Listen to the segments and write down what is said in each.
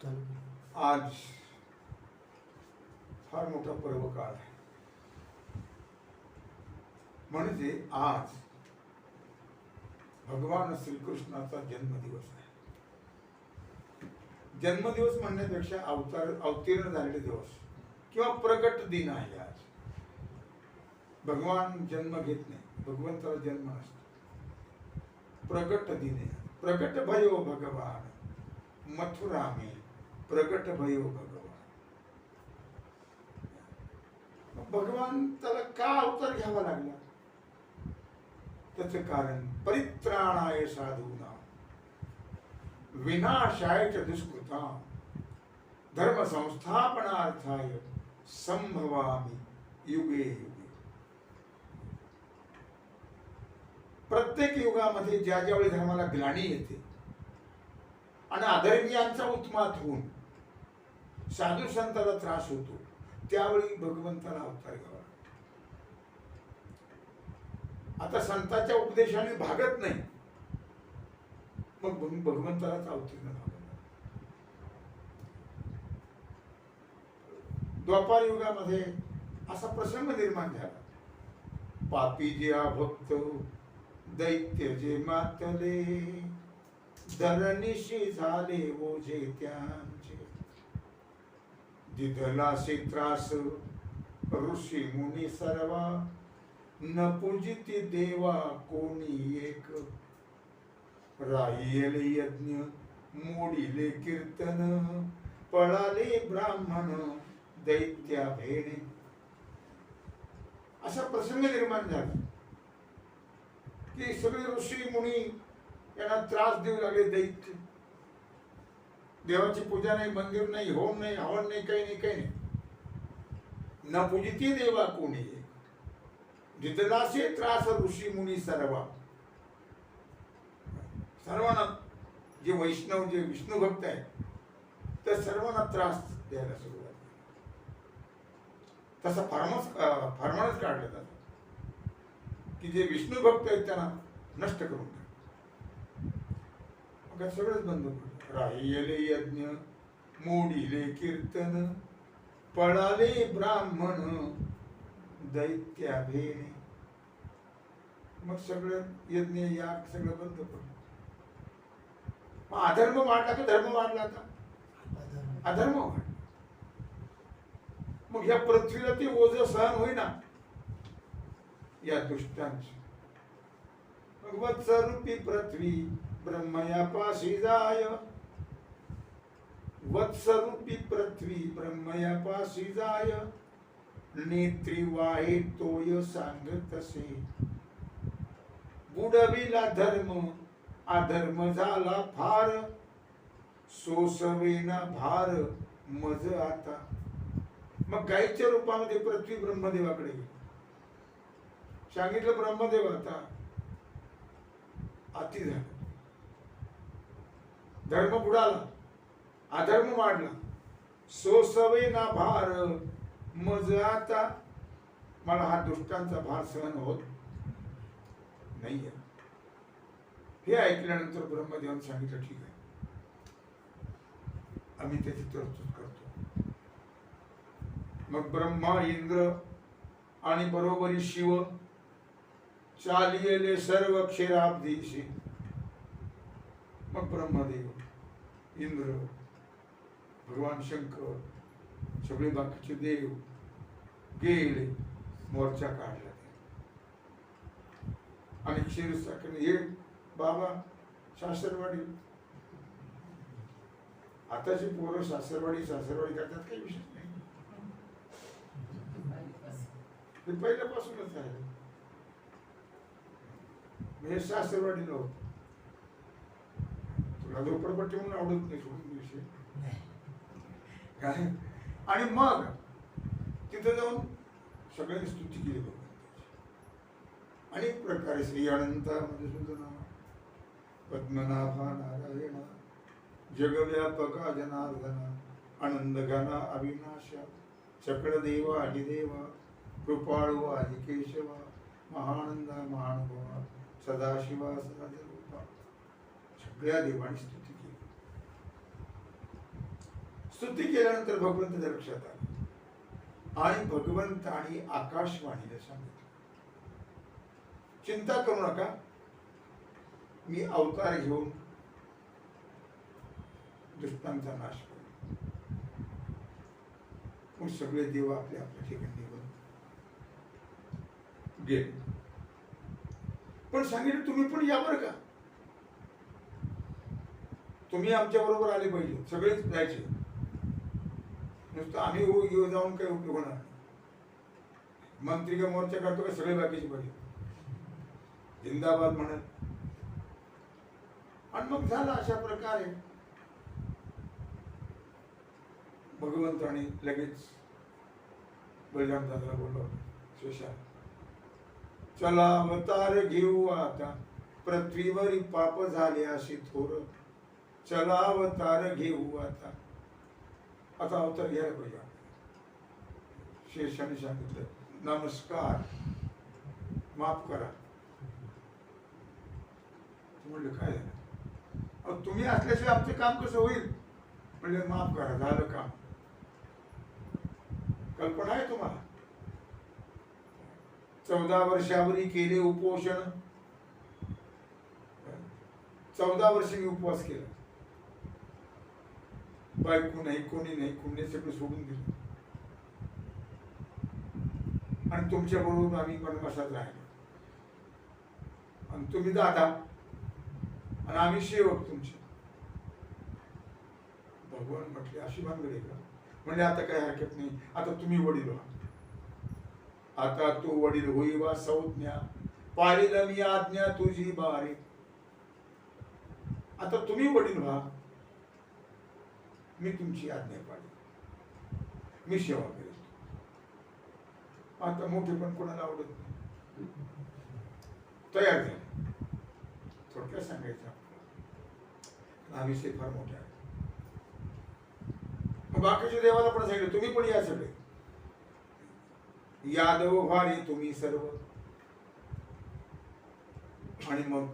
आज फार मोठा पर्व काळ आहे. म्हणजे आज भगवान श्रीकृष्णाचा जन्मदिवस आहे. जन्मदिवस म्हणण्यापेक्षा अवतीर्ण झालेले दिवस किंवा प्रकट दिन आहे. आज भगवान जन्म घेत नाही, भगवंताला जन्म नसतो. प्रकट दिन आहे. प्रकट भयो भगवान मथुरा में प्रकट भयो भगवान. भगवान त्याला का अवतार घ्यावा लागला? त्याचं कारण परित्राणाय साधूना विनाशाय च दुष्कृता धर्म संस्थापनार्थाय संभवामि युगे युगे. प्रत्येक युगामध्ये ज्या ज्यावेळी धर्माला ग्लानी येते आणि अधर्मीयांचा उत्मात होऊन साधू संताला त्रास होतो, त्यावेळी भगवंताला अवतार घ्यावा. आता संतांच्या उपदेशाने भागत नाही, मग भगवंतालाच अवतीर्ण व्हावं. द्वापार युगामध्ये असा प्रसंग निर्माण झाला. पापी जे अभक्त दैत्य जे मातले धरणीशी झाले ओझे त्यांचे. दिधलासे त्रास ऋषी मुनी सर्वा न पूजिती देवा कोणी एक. राहिले यज्ञ मोडिले कीर्तन पळाले ब्राह्मण दैत्या भेणे. असा प्रसंग निर्माण झाला की सगळे ऋषी मुनी यांना त्रास देऊ लागले. दैत्य, देवाची पूजा नाही, मंदिर नाही, होम नाही, हवन नाही, काही नाही, काही नाही. न पूजिती देवा कोणी. जितनासे त्रास ऋषी मुनी सर्वा. सर्वांना जे वैष्णव जे विष्णू भक्त आहेत त्या सर्वांना त्रास द्यायला सुरुवात केली. तसा फर्मानच काढला जातो की जे विष्णू भक्त आहेत त्यांना नष्ट करून टाक. मग सगळंच बंद पडलं. राहिलेले यज्ञ मोडिले कीर्तन पळाले ब्राह्मण दैत्या भेणे. मग सगळं यज्ञ याग सगळं बंद पडलं. मग अधर्म वाढला का धर्म वाढला? आता अधर्म वाढला. मग या पृथ्वीला ते ओझ सहन होईना या दुष्टांची. मग वत्सरूपी पृथ्वी ब्रह्मयापाशी जाय. वत्सरूपी पृथ्वी ब्रह्मयापाशी जाय. नेत्री वाहे तोय सांगतसे. बुडविला धर्म अधर्म झाला फार. सोसवेना भार मज आता. मग गायीच्या रूपामध्ये पृथ्वी ब्रह्मदेवाकडे गेली. सांगितलं ब्रह्मदेव आता अति झालं. धर्म बुडाला, अधर्म वाढला. सोसवेना भार मज आता. मला हा दुष्टांचा भार सहन होत नाही. हे ऐकल्यानंतर ब्रह्मदेवाने सांगितलं ठीक आहे, आम्ही त्याची तरतूद करतो. मग ब्रह्मा इंद्र आणि बरोबरी शिव चालियले सर्व क्षीराब्धीशी. मग ब्रह्मदेव, इंद्र, भगवान शंकर, सगळे बाकीचे देव गेले, मोर्चा काढला आणि क्षीरसागर हे बाबा सासरवाडी. आताची पोरं सासरवाडी करतात, काही विशेष नाही. ते पहिल्यापासूनच आहे. हे सासरवाडी नव्हतं. तुला झोपडपट्टी म्हणून आवडत नाही, सोडून विषय काय. आणि मग तिथं जाऊन सगळ्यांनी स्तुती केली बघ. अनेक प्रकारे श्री अनंत मधुसूदना पद्मनाभा नारायण जगव्यापका जनार्दना आनंदघना अविनाशा चक्रदेवा अधिदेवा कृपाळू आदिकेशवा महानंदा महानुभवा सदाशिवा सदारूपा. सगळ्या देवांनी स्तुती केली. स्तुती केल्यानंतर भगवंताच्या लक्षात आलं आणि भगवंतानी आकाशवाणीला सांगितलं, चिंता करू नका, मी अवतार घेऊन दुष्टांचा नाश करू. मग सगळे देव आपल्या आपल्या ठिकाणी निघून गेले. पण सांगितलं तुम्ही पण या बरं का, तुम्ही आमच्या बरोबर आले पाहिजे, सगळेच जायचे. नुसतं आम्ही येऊ जाऊन काही उपयोग होणार नाही. मंत्री का मोर्चा करतो का सगळे बाकीचे पाहिजे, जिंदाबाद म्हणत. आणि मग झालं अशा प्रकारे. भगवंताने लगेच बलिराम दादाला बोललो, शेषा चला अवतार घेऊ आता, पृथ्वीवरी पाप झाले अशी थोर, चला अवतार घेऊ आता. आता अवतार घ्यायला पाहिजे. शेषाने सांगितलं, नमस्कार, माफ करा. म्हणलं काय झालं? अहो तुम्ही असल्याशिवाय आमचं काम कसं होईल? म्हणले माफ करा, झालं काम. कल्पना आहे तुम्हाला? 14 वर्षावरी केले उपोषण, 14 वर्ष मी उपवास केला. बायको नाही, कोणी नाही, कोणी सगळं सोडून दिलं आणि तुमच्या बरोबर आम्ही वनवासात राहिलो. आणि तुम्ही दादा आणि आम्ही सेवक तुमचे. भगवान म्हटले अशी भानगड का? म्हणजे आता काही हरकत नाही, आता तुम्ही वडील व्हा. आता तू वडील होईवा संज्ञा, पाळील मी आज्ञा तुझी बारी. आता तुम्ही वडील व्हा, मी तुमची आज्ञा पाळी, मी सेवा करेन. आता मोठे पण कोणाला आवडत नाही. तयार झाले. थोडक्यात सांगायचं हा विषय फार मोठा आहे. मग बाकीच्या देवाला पण सांगितलं तुम्ही पण या सगळे, यादव व्हारी तुम्ही सर्व. आणि मग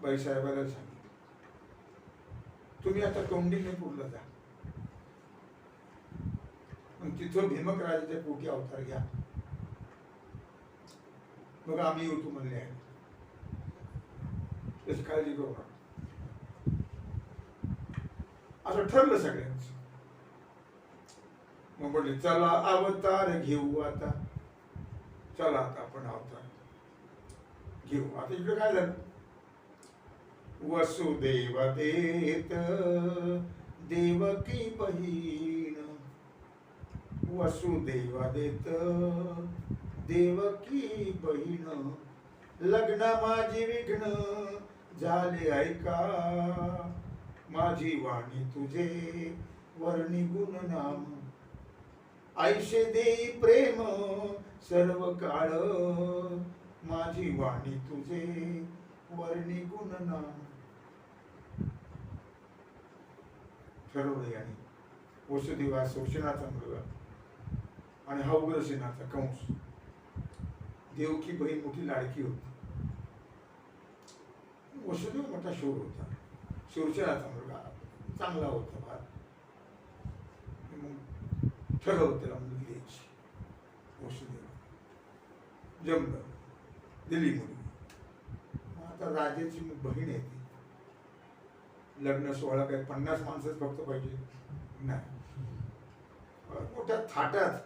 बाईसाहेबाला सांगितलं तुम्ही आता कौंडिण्यपूरला जा, मग तिथं भीमक राजाच्या पोटी अवतार घ्या, मग आम्ही येऊ म्हणले आहे. त्याची काळजी करू नका. असं ठरलं सगळ्यांचं. मग म्हटले चला अवतार घेऊ आता, चला आता आपण अवतार घेऊ. आता इकडे काय झालं? वसुदेव देत देवकी बहीण, वसुदेव देत देवकी बहीण, लग्न माझी विघ्न झाले ऐका, माझी वाणी तुझे वर्णी गुण नाम, ऐशे देई प्रेम सर्व काळ, माझी वाणी तुझे वर्णी गुण नाम. ठरवलं. आणि वसुदेवा शोषणाचा मुलगा आणि हा उग्रसेनाचा कंस. देवकी बहीण मोठी लाडकी होती. वसुदेव मोठा शूर होता, शूरसेनाचा मुलगा चांगला होता फार. मग ठरवलं त्याला मुलगी द्यायची. वसुदेव जमलं, दिली मुलगी. आता राजाची बहीण आहे ती. लग्न सोहळा काही 50 माणसंच फक्त पाहिजे नाही. मोठ्या थाटात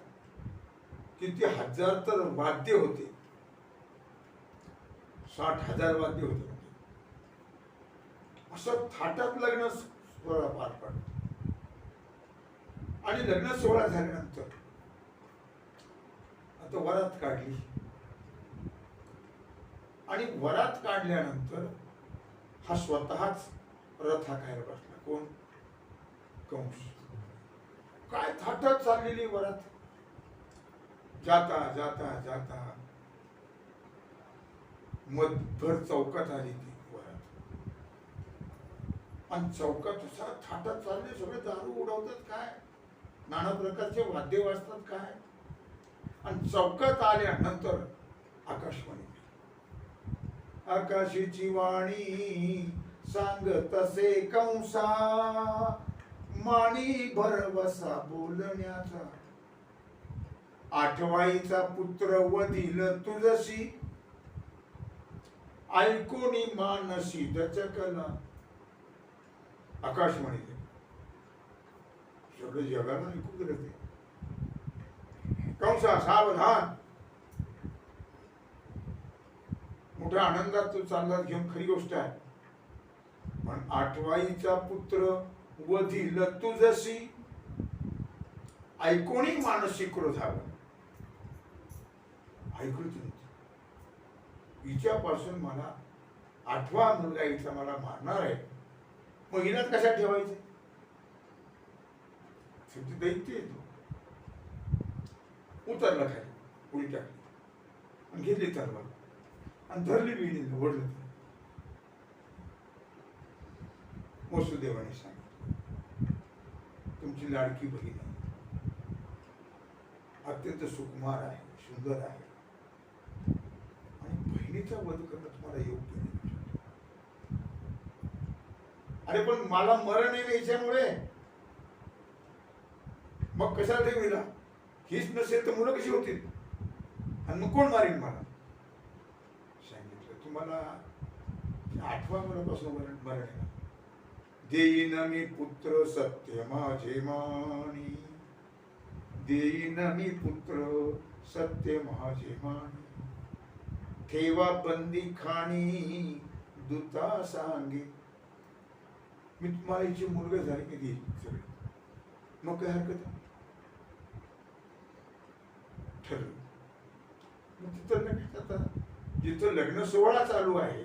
किती हजार तर वाद्य होते, 60,000 वाद्य होते. असं थाटात लग्न सोहळा पार पडला. आणि लग्न सोहळा झाल्यानंतर आता वरात काढली. आणि वरात काढल्यानंतर हा स्वतःच रथ हाकायला बसला. कोण? कंस. काय थाटात चाललेली वरात. जाता जाता जाता मधभर चौकात आली ती वरात. आणि चौकात असा थाटात चालले, सगळे दारू उडवतात काय, नाना प्रकारचे वाद्य वाजतात काय. आणि चौकात आल्यानंतर आकाशवाणी, आकाशीची वाणी सांग तसे कंसा, मानी भरवसा बोलण्याचा, आठवाईचा पुत्र वदिल तुझशी, ऐकोनी मानसी दचकला. आकाशवाणी सगळं जगाला ऐकू गेलं ते. कंसा सावधान, मोठ्या आनंदात तो चालला घेऊन, खरी गोष्ट आहे. पण आठवाईचा पुत्र वधिल तुझशी, ऐकोणी मानसी क्रोधावर. ऐकूच नव्हती. हिच्यापासून मला 8वा मुलगा हिचा मला मारणार आहे, मग हिनात कशा ठेवायचे. शेवटी दैत्य येतो. उतरला खाली, उडी टाकली आणि घेतली तलवार आणि धरली विहिणीला, ओढलं. वसुदेवाने सांगितलं, तुमची लाडकी बहीण आहे, अत्यंत सुकुमार आहे, सुंदर आहे, आणि बहिणीचा वध करणं तुम्हाला योग्य नाही. अरे पण मला मरण आहे याच्यामुळे, मग कशाला ठेवीला. हीच नसेल तर मुलं कशी होतील, आणि मग कोण मारेल मला. सांगितलं तुम्हाला 8व्या मुलापासून मरण आहे. देईन मी पुत्र सत्य माझे मानी, देईन मी पुत्र सत्य माझे मानी, ठेवा बंदी खाणी दूता सांगे. मी तुम्हाला हिची मुलगा झाली की देईल सगळे, मग काय हरकत आहे. ठरलं. मग तिथं लगेच आता जिथं लग्न सोहळा चालू आहे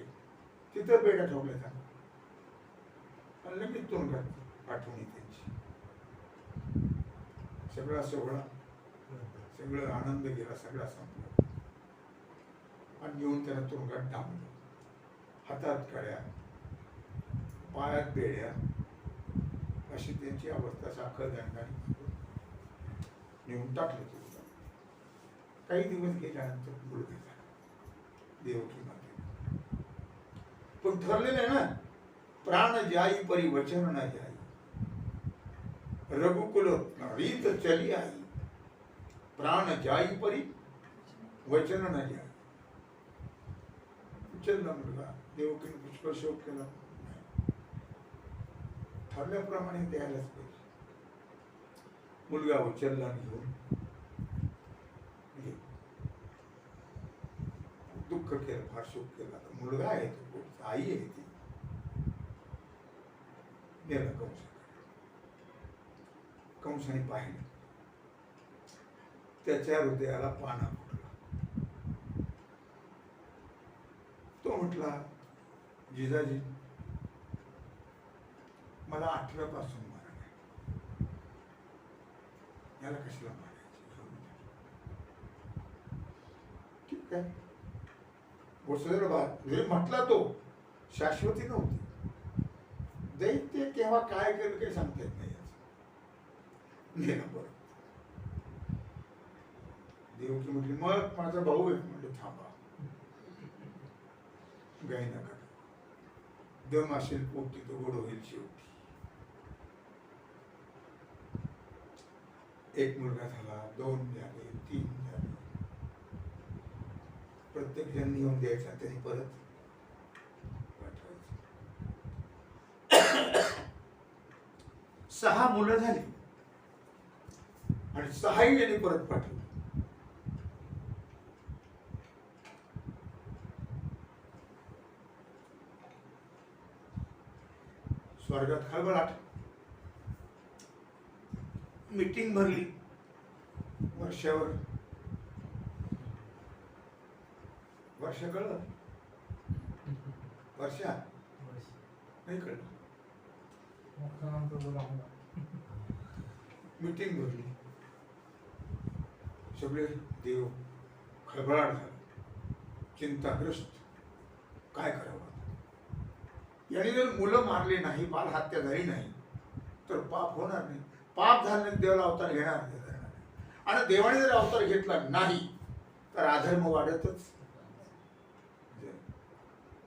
तिथं बेड्या ठोकल्या जाणार, आणि लगेच तुरुंगात आठवणी त्यांची. सगळा सोहळा, सगळं आनंद गेला, सगळा संपला. आणि घेऊन त्याला तुरुंगात डांबलं. हातात कड्या, पायात बेड्या, अशी त्यांची अवस्था साखर दंडाने नेऊन टाकले तुरुंगात. काही दिवस गेल्यानंतर मुलगा झाला, देवकी माते. पण ठरलेलं आहे ना, प्राण जाई परी वचन न जाई, रघुकुल रीत चली आई, प्राण जाई परी वचन न जाई. उचलला मुलगा, देवकीने पुष्कळ शोक केला, ठरल्याप्रमाणे द्यायलाच पाहिजे. मुलगा उचलला घेऊन दुःख केलं, फार शोक केला. मुलगा आहे तो, आई आहे ती. गेला कंस. कंसाने पाहिलं, त्याच्या हृदयाला पाना फुटला. तो म्हटला, जिजाजी मला 8व्यापासून मरण आहे, याला कशाला मारायचं. ठीक आहे. वसुदेवा म्हटला तो, शाश्वती नव्हती. दैत्य केव्हा काय केलं काही सांगता येत नाही. नेला परत. देवकी म्हटली, मग माझा भाऊ आहे. म्हणजे थांबा, गाय नका, दम असेल पोटी तो गोड होईल शेवटी. एक मुलगा झाला, 2 झाले, 3 झाले. प्रत्येक जण येऊन द्यायचा, त्यांनी परत पाठवायचं. 6 मुलं झाली आणि 6ही यांनी परत पाठवली. स्वर्गात खळबळाट. मीटिंग भरली. वर्षावर वर्ष कळलं, वर्षा नाही कळलं. मीटिंग भरली. सगळे देव खळबळाट झाले, चिंताग्रस्त. काय करावं. याने जर मुलं मारली नाही, बालहत्या झाली नाही तर पाप होणार नाही. पाप झाल्याने देवाला अवतार घेणार नाही. आणि देवाने जर अवतार घेतला नाही तर अधर्म वाढतच,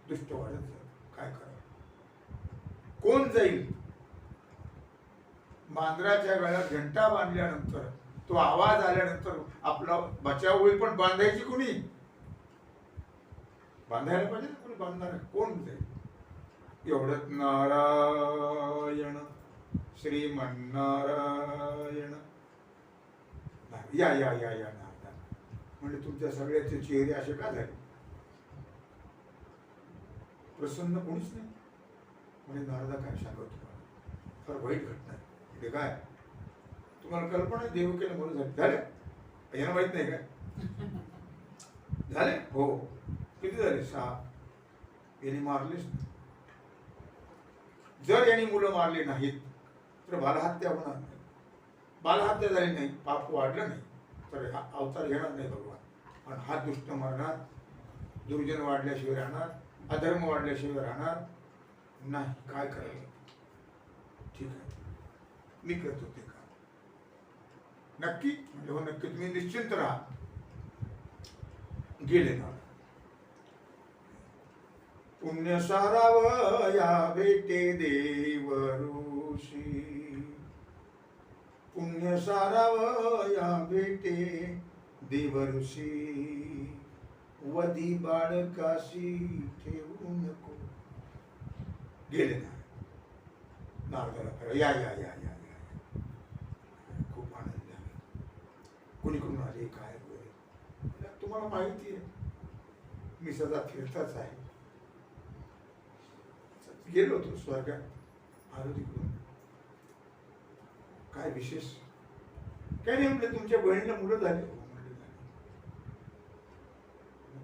दुष्ट वाढत जाईल. काय करावं. कोण जाईल. मांजराच्या गळ्यात घंटा बांधल्यानंतर तो आवाज आल्यानंतर आपला बचाव होईल, पण बांधायची कुणी? बांधायला पाहिजे ना, कोणी बांधणार? कोण जाईल? एवढंच नारायण श्रीमन्नारायण या या या या नारायण म्हणजे तुमच्या सगळ्याचे चेहरे असे का झाले? प्रसन्न कोणीच नाही. म्हणजे नारदा काय सांगतो तुम्हाला, फार वाईट घटना आहे. म्हणजे काय तुम्हाला कल्पना? देवकीला मुलं झाले यांना माहित नाही काय झाले? हो. किती झाले? 6. यांनी मारलेच नाही. जर यांनी मुलं मारली नाहीत तर बालहत्या होणार नाही. बालहत्या झाली नाही, पाप वाढलं नाही तर अवतार घेणार नाही भगवान. पण हा दुष्ट मरणार, दुर्जन वाढल्याशिवाय राहणार, अधर्म वाढल्याशिवाय राहणार नाही. काय करायचं? ठीक आहे, मी करतो ते काम. नक्की? म्हणजे हो नक्की. तुम्ही निश्चिंत राहा. गेले ना. पुण्य साराव या भेटे देव ऋषी, पुण्य साराव या भेटे देव ऋषी, वधी बाळकाशी ठेवू नको. गेले ना. नारदाला या या या या या. खूप आनंद झाला. कोणी कोण आले काय वगैरे तुम्हाला माहिती आहे. मी सदा फिरताच आहे. गेलो होतो स्वर्गात, आलो तिकडून. काय विशेष? काय नाही म्हटलं, तुमच्या बहिणीला मुलं झाली.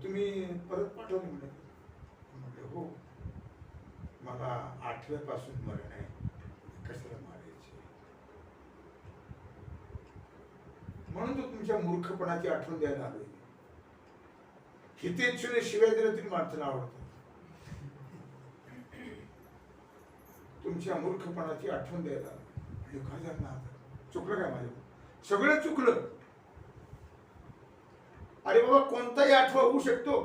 तुम्ही परत पाठवली म्हटलं. म्हटलं हो, मला 8व्यापासून मरण आहे, कशाला मारायचे? म्हणून तो तुमच्या मूर्खपणाची आठवण द्यायला आलोय. हितेच्छूने शिवाय दिलं तरी माणसाला आवडतं. तुमच्या मूर्खपणाची आठवण द्यायला आलो. काय झालं? चुकलं काय माझ्या? सगळं चुकलं. अरे बाबा, कोणताही आठवा होऊ शकतो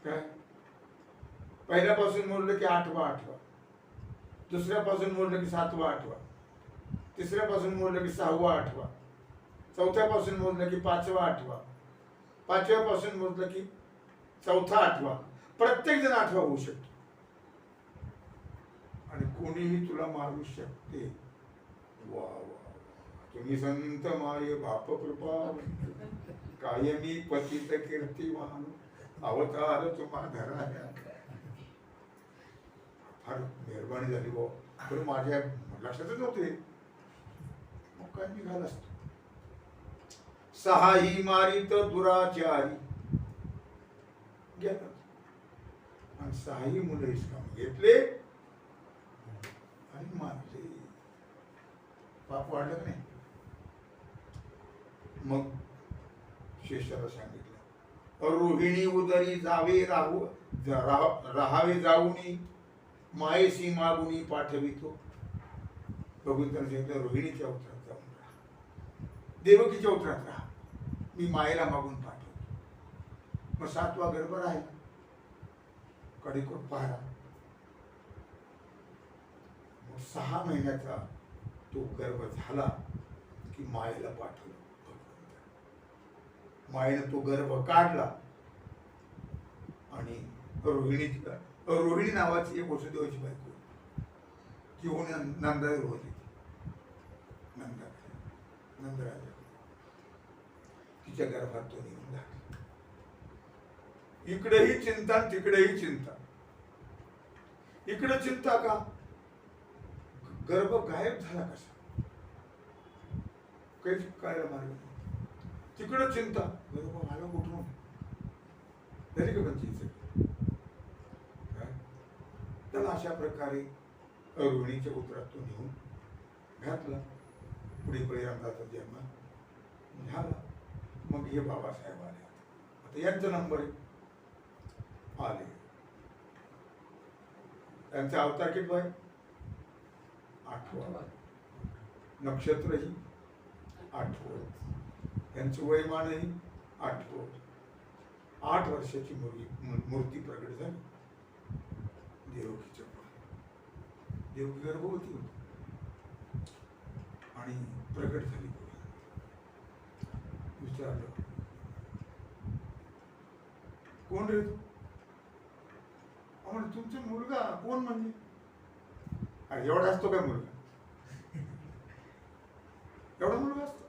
काय? पहिल्यापासून मोडलं की 8वा आठवा, दुसऱ्यापासून मोडलं की 7वा आठवा, तिसऱ्यापासून मोडलं की 6वा आठवा, चौथ्यापासून मोडलं की 5वा आठवा, 5व्यापासून मोडलं की 4था आठवा. प्रत्येक जण आठवा होऊ शकतो आणि कोणीही तुला मारू शकते. वा वा, तुम्ही संत माय बाप कृपा, कायमी पतित कीर्तिमान, अवतार तुम्हा धराया. फार मेहरबानी झाली भाऊ. पण माझ्या लक्षातच नव्हते. मग काय निघाला असतो. 6 ही मारित दुराचारी गेला आणि 6ही मुलं हिसकावून घेतले आणि मारले. पाप वाढलं नाही. मग शेषाला सांगितलं, रोहिणी उदरी जावे राहावे जाऊनी, मायेशी मागुनी पाठवितो. भगवंताने सांगितलं, रोहिणीच्या अवतारात जाऊन राहा, देवकीच्या अवतारात राहा, मी मायेला मागून पाठवतो. मग 7वा गर्भ राहिला. कडेकोट पाहला. 6 महिन्याचा तो गर्भ झाला की मायेला पाठवलं. मायेने तो गर्भ काढला आणि रोहिणी नावाची एक वसुदेवाची बायको, ती होऊन नंदावर होती. नंदराजा तिच्या गर्भात तो निघून झाला. इकडेही चिंता, तिकडेही चिंता. इकडे चिंता का? गर्भ गायब झाला कसा? काहीच कळायला मार्ग नाही. तिकडं चिंता, गर्भ आला कुठून? तरी का पंचायत. तर अशा प्रकारे रोहिणीच्या उतरात तो नेऊन घातला. पुढे परिणामाचा जन्म झाला. मग हे बाबासाहेब आले. आता यांचा नंबर आले. त्यांचा अवतार किती आहे? 8वा. नक्षत्रही 8वं. त्यांचं वयमानही 8वं. 8 वर्षाची मूर्ती प्रगट झाली देवकीच्या. देवकी गर्भवती होती आणि प्रगट झाली. विचारलं, कोण रे तू? म्हणजे तुमचा मुलगा. कोण म्हणजे? अरे एवढा असतो काय मुलगा? एवढा मुलगा असतो?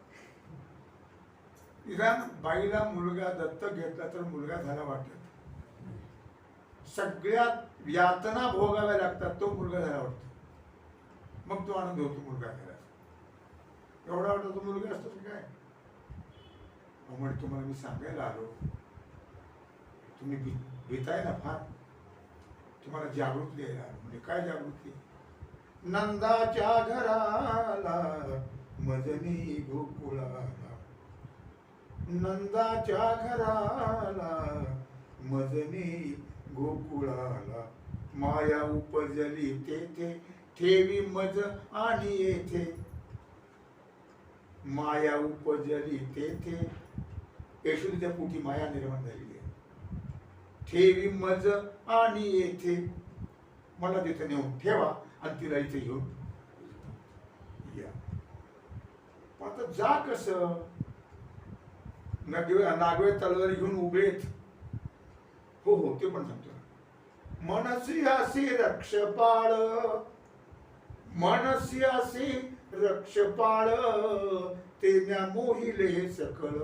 इराण बाईला मुलगा दत्तक घेतला तर मुलगा झाला वाटत. सगळ्यात यातना भोगाव्या लागतात, तो मुलगा झाला वाटतो. मग तो आनंद होतो मुलगा झाला. एवढा वाटतो तो मुलगा असतो काय? म्हणजे तुम्हाला मी सांगायला आलो, तुम्ही भीताय ना फार, तुम्हाला जागृती द्यायला आलो. म्हणजे काय जागृती? नंदाच्या घराला मजनी गोकुळाला, नंदाच्या घराला मजनी गोकुळाला, माया उपजली तेथे ठेवी मज आणि येथे, माया उपजली तेथे. यशोदेच्या पोटी माया निर्माण झालेली आहे. ठेवी मज आणि येथे, मला तिथे नेऊन ठेवा आणि तिला इथे घेऊन या. आता जा कसं? नागवे तलवारी घेऊन उभेत. हो हो ते पण सांगतो. मनस्यासी रक्षपाळ, मनस्यासी रक्षपाळ, ते म्या मोहिले सकळ,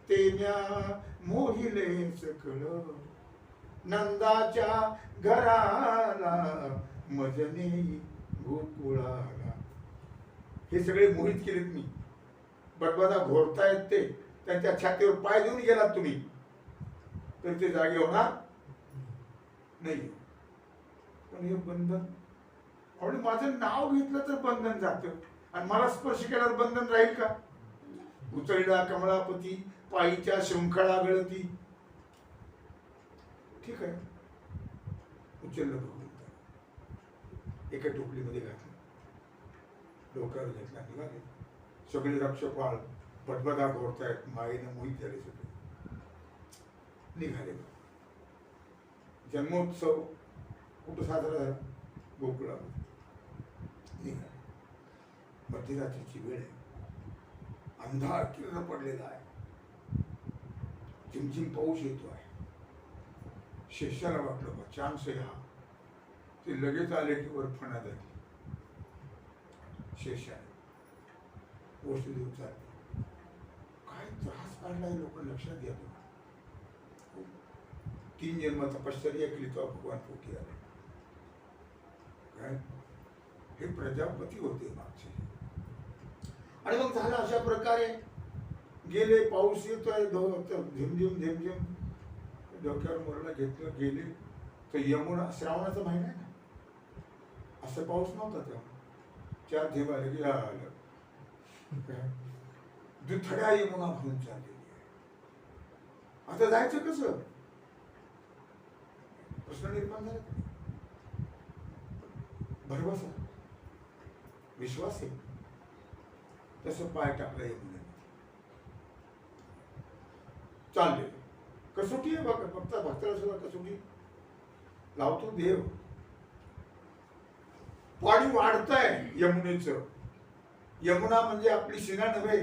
ते म्या मोहिले सकळ, नंदाच्या घराला मजनी गोकुळाला. हे सगळे मोहित केलेत मी. बटबटा घोरतायत ते, त्यांच्या छातीवर पाय देऊन गेलात तुम्ही तर ते जागे होणार नाही. पण हे बंधन, आणि माझं नाव घेतलं तर बंधन जातं, आणि मला स्पर्श केल्यावर बंधन राहील का? उचलला कमळापती, पायीच्या शृंखळा गळती. ठीक आहे, उचललं भगवंता, एका टोपलीमध्ये घातलं, डोक्यावर घेतला, निघाले. सगळे रक्षपाळ बटबटा घोरतायत, मायेनं मोहित झाले, सगळे निघाले. जन्मोत्सव कुठं साजरा झाला? गोकुळामध्ये. निघाले. मध्यरात्रीची वेळ आहे, अंधार किरण पडलेला आहे, झिमझिम पाऊस येतो आहे. शिष्याला वाटलं बा चान्स आहे हा. ते लगेच आले की वर फणा झाली. शेषाने गोष्ट देऊन चालली. काय त्रास काढलाय लोक, लक्षात घ्या तुम्ही. 3 जन्म तपश्चर्या केली तो भगवान पोटी आले. काय हे प्रजापती होते मागचे. आणि मग झालं अशा प्रकारे, गेले. पाऊस येतोय, झिमझिम झिमझिम, डोक्यावर मोरला घेतलं, गेले. तर यमुना, श्रावणाचा महिना आहे ना, असं पाऊस नव्हता तेव्हा. 4 थेंब आले की आलं. दुथड्या यमुना भरून चाललेली आहे. आता जायचं कसं? प्रश्न निर्माण झाला. भरवसा, विश्वास आहे, तसं पाय टाकला यमुनेमध्ये. चालले. कसोटी आहे बघा, भक्ताला सुद्धा कसोटी लावतो देव. पाणी वाढतंय यमुनेचं. यमुना म्हणजे आपली शिना नव्हे,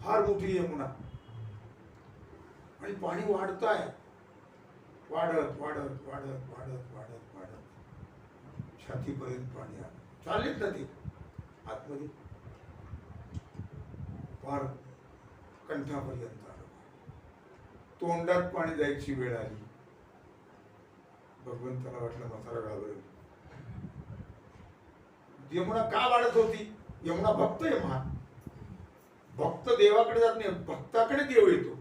फार मोठी यमुना. आणि पाणी वाढतंय, वाढत वाढत वाढत वाढत वाढत वाढत छातीपर्यंत पाणी आलं. चाललेत ना ते आतमध्ये, फार कंठापर्यंत आलं. तोंडात पाणी जायची वेळ आली. भगवंताला वाटलं म्हातारा घाबरेल. यमुना का वाढत होती? यमुना भक्त आहे महान. भक्त देवाकडे जात नाही, भक्ताकडे देव येतो.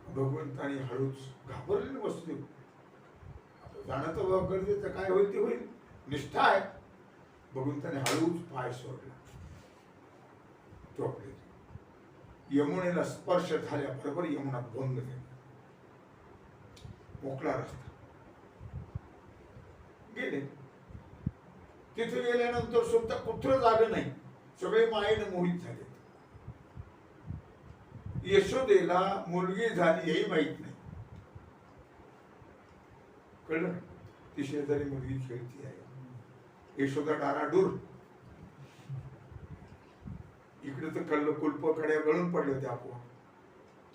भगवंताने हळूच, घाबरलेली वस्तू, जाणं तर गरजेचं, काय होईल ते होईल, निष्ठा आहे. भगवंताने हळूच पाय सोडला. टोपले. यमुनेला स्पर्श झाल्याबरोबर यमुना बंद झाली. मोकळा रस्ता. गेले. तिथे गेल्यानंतर सुद्धा कुठं जाग नाही, सगळे मायेने मोहित झाले. यशोदेला मुलगी झाली हेही माहित नाही. कळलं? ती शेजारी मुलगी खेळती आहे, यशोदा डाराडूर. इकडे तर कुलप कड्या गळून पडल्या होत्या आपोआप,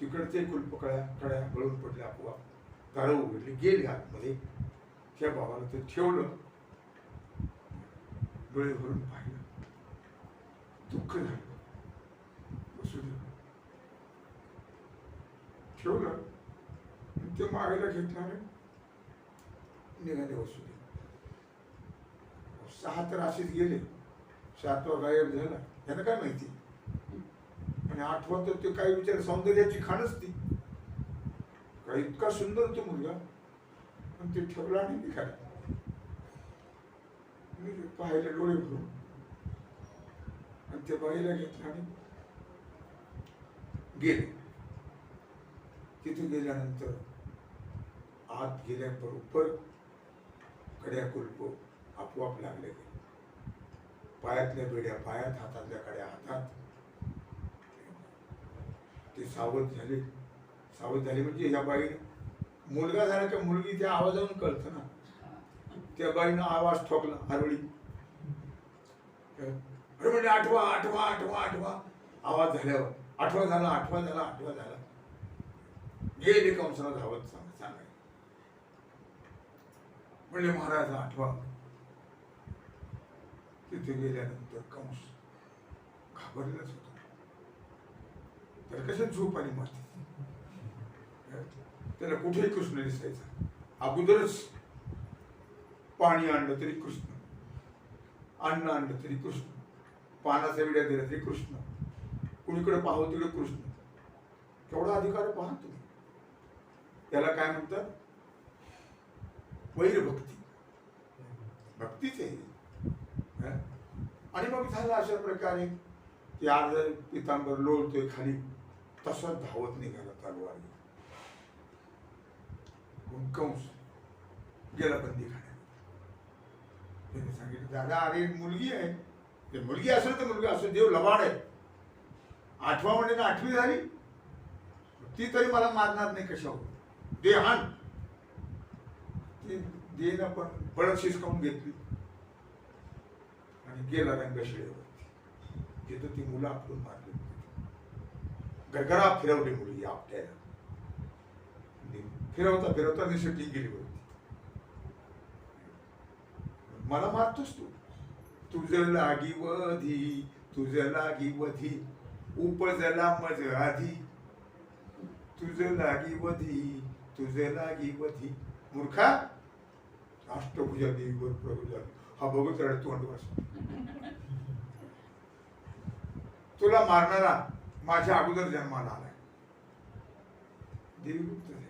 तिकडचे कुलप कड्या गळून पडल्या आपोआप. दारं उघडली, गेली आतमध्ये. त्या बाबाला ते ठेवलं, डोळे भरून पाहिलं, दुःख झालं. बसू दे ठेवलं, ते मागेला घेतल्याने निघाले. बसू दे. 6 तर असेच गेले, 7वा गायब झाला. यानं काय माहिती. आणि 8वा तर ते काही विचार, सौंदर्याची खाणच ती. काय इतका सुंदर तो मुलगा, पण ते ठेवला आणि निघाला. मी पाहिलं डोळे भरून, आणि त्या बाईला घेतलं आणि गेले. तिथे गेल्यानंतर आत गेल्याबरोबर कड्या कुलप आपोआप लागले. पायातल्या बेड्या पायात, हातातल्या कड्या हातात. ते सावध झाले. सावध झाले म्हणजे ह्या बाई, मुलगा झाला का मुलगी त्या आवाजावरून कळतं ना. त्या बाईनं आवाज ठोकला हरवळी. अरे म्हणजे 8वा 8वा 8वा 8वा आवाज झाल्यावर 8वा झाला 8वा झाला 8वा झाला. गेले कंसाला धावत सांगाय. म्हणजे महाराज 8वा. तिथे गेल्यानंतर कंस घाबरलेलाच होता. त्याला कशात झोप आली माती. त्याला कुठेही कृष्ण दिसायचा. अगोदरच पाणी आणलं तरी कृष्ण, अन्न आणलं तरी कृष्ण, पानाचा विड्या दिला तरी कृष्ण, कुणीकडे पाहावं तिकडे कृष्ण. केवढा अधिकार पहा तुम्ही. त्याला काय म्हणतात, वैरभक्ती. भक्तीच आहे. आणि मग झालं अशा प्रकारे की आज पितांबर लोळतोय खाली, तसा धावत निघाला तलवार. कंस गेला बंदी खाण्यात. त्याने सांगितलं, दादा अरे मुलगी आहे. ते मुलगी असेल तर मुलगी असेल, देव लबाड आहे. 8वा म्हणजे 8वी झाली, ती तरी मला मारणार नाही कशावर. दे हाण. ती देना पण बळच शिसकावून घेतली आणि गेला रंगशिळेवरती, जिथं ती मुलं आपलून मारली. गरगरा फिरवली मुलगी आपट्याला. फिरवता फिरवता निसटली गेली वरती. मला मारतोस तू, तुझ लागी वधी, तुझ लागी वधी, उपजला मज आधी. तुझ लागी वधी, तुझ लागी वधी. मूर्खा, अष्टभुजा देवीवर प्रभू झाला. हा बघत राहिला तोंड वास. तुला मारणारा माझ्या अगोदर जन्माला आलाय. देवी गुप्त झाली.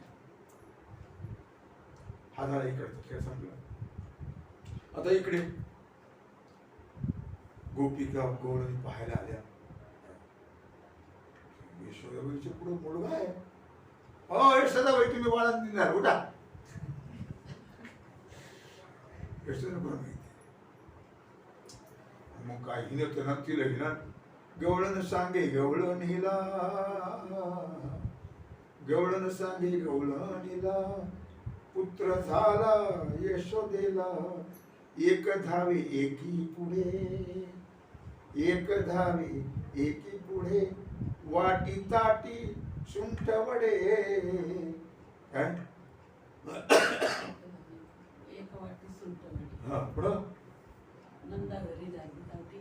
हा झाला इकडचा खेळ संपला. आता इकडे गोपिका गौरणी पाहायला आल्या. यशोदाबाईच्या पुढे मुलगा आहे. हो यशोदाबाई, तुम्ही बाळांनी निघाल, उठा. यशोदा बरं माहिती. मग काय हिनं तर तिला हिला गवळण सांगे गवळण हिला, गवळण सांगे गवळणीला, पुत्र झाला यशोदेला. एक धावे एकी पुढे, एक धावे एकी पुढे, वाटी ताटी सुंठ वडे. काय एक वाटी सुंठ वडे. हा पुढं. नंदा घरी झाली दाटी,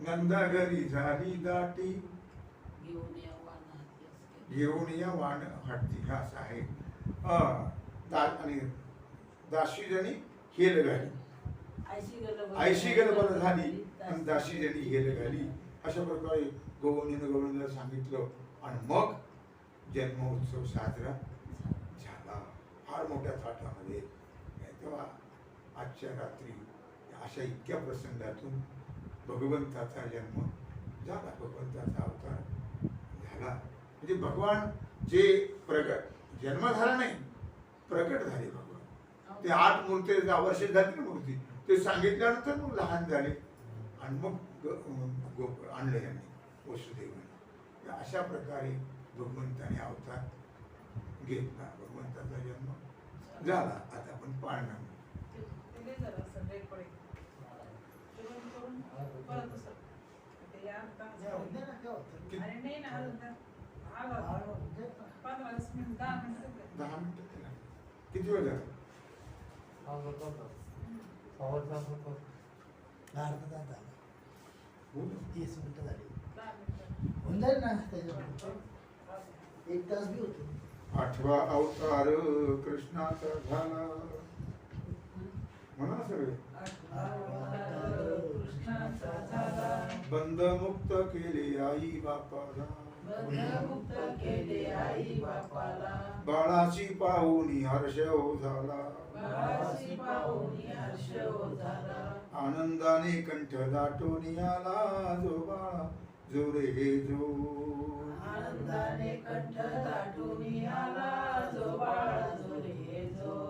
नंदा घरी झाली दाटी, घेऊन या वाण हाती असते. घेऊन या वाण हाती. हा असं आहे. आणि दाशी जणी हेल घाली, आयशी गलबल झाली आणि दाशी जणी हेल घाली. अशा प्रकारे गवळणीनं गवळणीला सांगितलं. आणि मग जन्मोत्सव साजरा झाला फार मोठ्या थाटामध्ये. तेव्हा आजच्या रात्री अशा इतक्या प्रसंगातून भगवंताचा जन्म झाला, भगवंताचा अवतार झाला. म्हणजे भगवान जे प्रगट, जन्म झाला नाही, प्रकट झाले भगवान. ते 8 मूर्ती 10 वर्षे झाली ना मूर्ती, ते सांगितल्यानंतर मग लहान झाले आणि मग आणलं यांनी वसुदेवाने. अशा प्रकारे भगवंताने अवतार घेतला, भगवंताचा जन्म झाला. आता आपण पाळणा कि- अरे नाही ना अजून तर आलो. 15-20 मिनिट 10 मिनिटं झाली. 10 मिनिटं ते लागले. किती वेळ झाला हो ना. 30 मिनिटं झाली 10 मिनिटं. होऊन जाईल ना त्याच्यामध्ये 1 तास बी होतो 8वा अवतार कृष्णाचा झाला म्हणा सगळे कृष्णाचा झाला बंद मुक्त केले आई बापाला बंधमुक्त केले आई बापाला बाळाची पाहुणी हर्ष हो झाला बाळाशी पाहुणी हर्ष हो झाला आनंदाने कंठ दाटून आला जो बाळा जो रे जो आनंदाने कंठ दाटून आला जो बाळा जो रे जो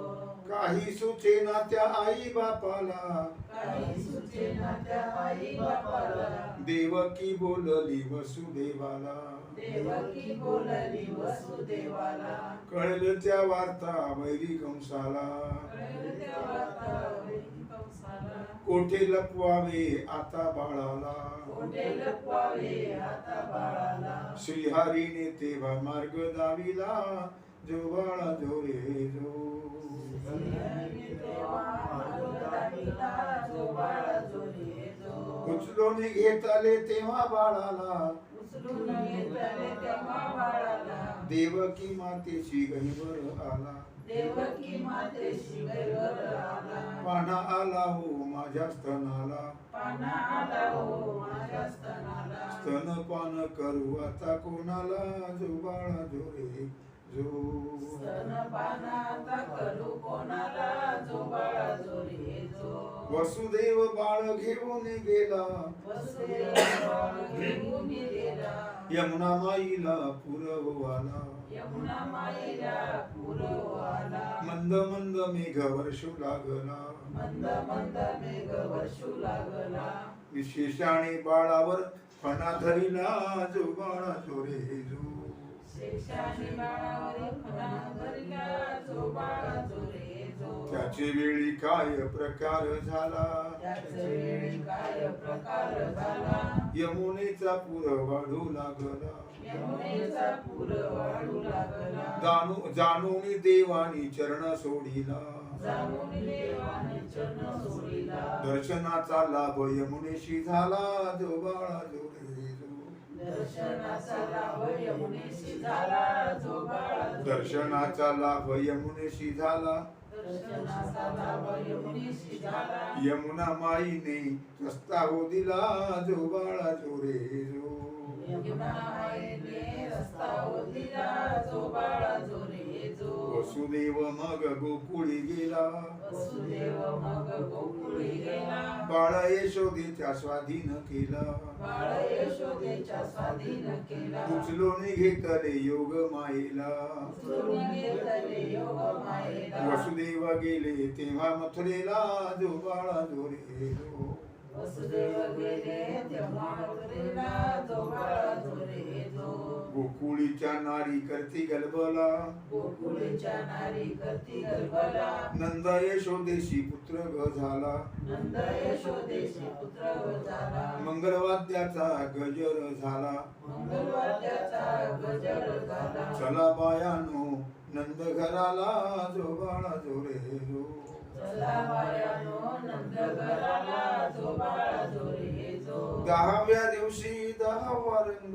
काही सुचेना त्या आई बापाला काही सुचेना त्या आई बापाला देवकी बोलली वसुदेवाला देवकी बोलली वसुदेवाला कळलं त्या वार्ता वैरी कंसाला कळलं त्या वार्ता वैरी कंसाला कोठे लपवावे आता बाळाला कोठे लपवावे आता बाळाला श्रीहरीने तेव्हा मार्ग दाविला जो बाळा जो रे जो श्रीहरीने तेव्हा मार्ग दाखविला, जो बाळा जो रे जो. उचलून घेत आले तेव्हा बाळाला उचलून घेतले तेव्हा बाळाला देवकी मातेशी गहिवर आला देवकी मातेशी गैवर आला पाना आला हो माझ्या स्तनाला पाना आला हो माझ्या स्तनाला स्तनपान करू आता कोणाला जो बाळा जो रे जो स्तनपाना आता करू कोणाला जो बाळा जो रे जो वसुदेव बाळ घेऊन गेला वसुदेव बाळ घेऊन गेला यमुना माईला पुरवाला यमुना माईला पूर्व आला मंद मंद मेघ वर्षू लागला मंद मंद मेघ वर्षू लागला विशेषाने बाळावर फणा धरिला जो बाळा जो रे जो शेषाने बाळावरी फणा धरला जो बाळा जो रे जो त्याचे वेळी काय प्रकार झाला त्याच वेळी काय प्रकार झाला यमुनेचा पूर वाढू लागला यमुनेचा पूर वाढू लागला जाणून देवानी चरण सोडिला जाणून देवाने चरण सोडिला दर्शनाचा लाभ यमुनेशी झाला जो बाळा जो रे जो दर्शनाचा लाभ यमुनेशी झाला जो बाळा जो रे जो. दर्शनाचा लाभ यमुनेशी झाला दर्शनाचा लाभ यमुनेशी झाला यमुना माईने रस्ता हो दिला जो बाळा जो रे जो यमुना माईने रस्ता दिला जो बाळा जो रे जो वसुदेव मग गोकुळी गेला वसुदेव मग गोकुळी गेला बाळ यशोदेच्या स्वाधीन केला बाळ यशोदेच्या स्वाधीन केला उचलून घेतले योग माईला उचलून घेतले योग मायेला वसुदेव गेले तेव्हा मथुरेला जो बाळा जो रे जो वसुदेव गेले तेव्हा मथुरेला जो बाळा जो रे जो गोकुळीच्या नारी करती गलबला गोकुळीच्या नारी करती गर्भला नंद यशोदेशी पुत्र ग झाला नंद यशोदेशी पुत्र झाला मंगलवाद्याचा गजर झाला मंगलवाद्याचा गजर झाला चला बायानो नंद घराला जो बाळा जो रे जो चला बायानो नंद घराला जो बाळा जो रे जो 10व्या दिवशी 10वा रंग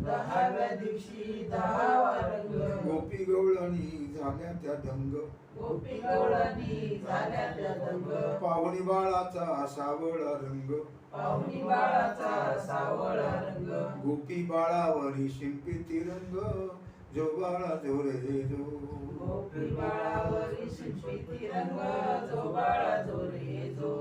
10व्या दिवशी 10वा रंग गोपी गवळणी झाल्या त्या दंग गोपी गवळणी झाल्या त्या दंग पाहुणी बाळाचा सावळा रंग पाहुणी बाळाचा सावळा रंग गोपी बाळावरी शिंपी रंग जो बाळा जो रे जो गोपी बाळावरी शिंपी रंग जो बाळा जो रे जो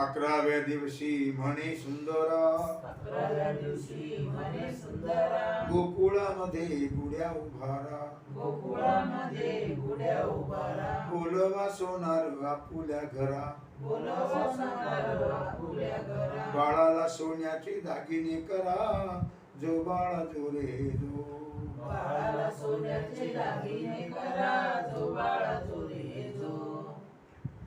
11व्या दिवशी म्हणे सुंदरा 11व्या दिवशी म्हणे सुंदरा गोकुळामध्ये गुड्या उभारा गोकुळामध्ये गुड्या उभारा बोलवा सोनार आपुल्या घरा बोलवा सोनार आपुल्या घरा बाळाला सोन्याचे दागिने करा जो बाळा जो रे जो बाळाला सोन्याचे दागिने करा जो बाळा जो रे जो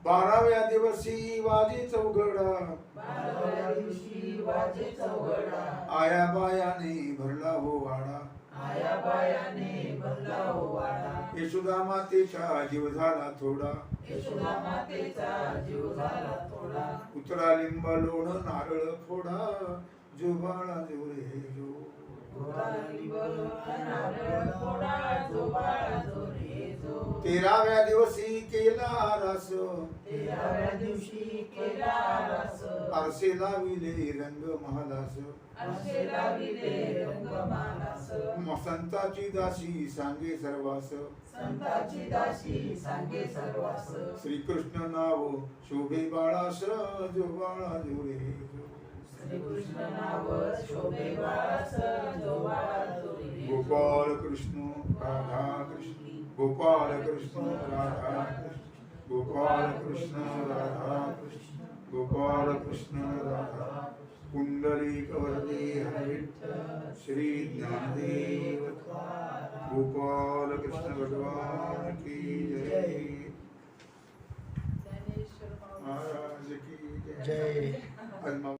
12व्या दिवसी वाजे चौघडा 12व्या दिवशी वाजे चौघडा आया बायाने भरला हो वाडा आया बायाने भरला हो वाडा यशोदा मातेचा जीव झाला थोडा यशोदा मातेचा जीव झाला थोडा उतरा लिंब लोण नारळ फोडा जो बाळा जो रे जो गोराली बोलून नारळ फोडा जो बाळा जो रे जो 13व्या दिवशी केला रस 13व्या दिवशी केला रस आरसे लाविले रंग महालास आरसे लाविले रंगमालास संताची दासी सांगे सर्वास संताची दासी सांगे सर्वास श्रीकृष्ण नाव शोभे बाळास जो बाळा जो रे जो श्रीकृष्ण नाव शोभे बाळास जो बाळा जो रे जो. गोपाल कृष्ण राधा कृष्ण गोपाल कृष्ण राधा कृष्ण गोपाल कृष्ण राधा कृष्ण गोपाल कृष्ण राधा पुंडलिक वरदे हरे श्री ज्ञानदेव गोपाल कृष्ण भगवान की जय ज्ञानेश्वर माऊली. महाराज की जय. आज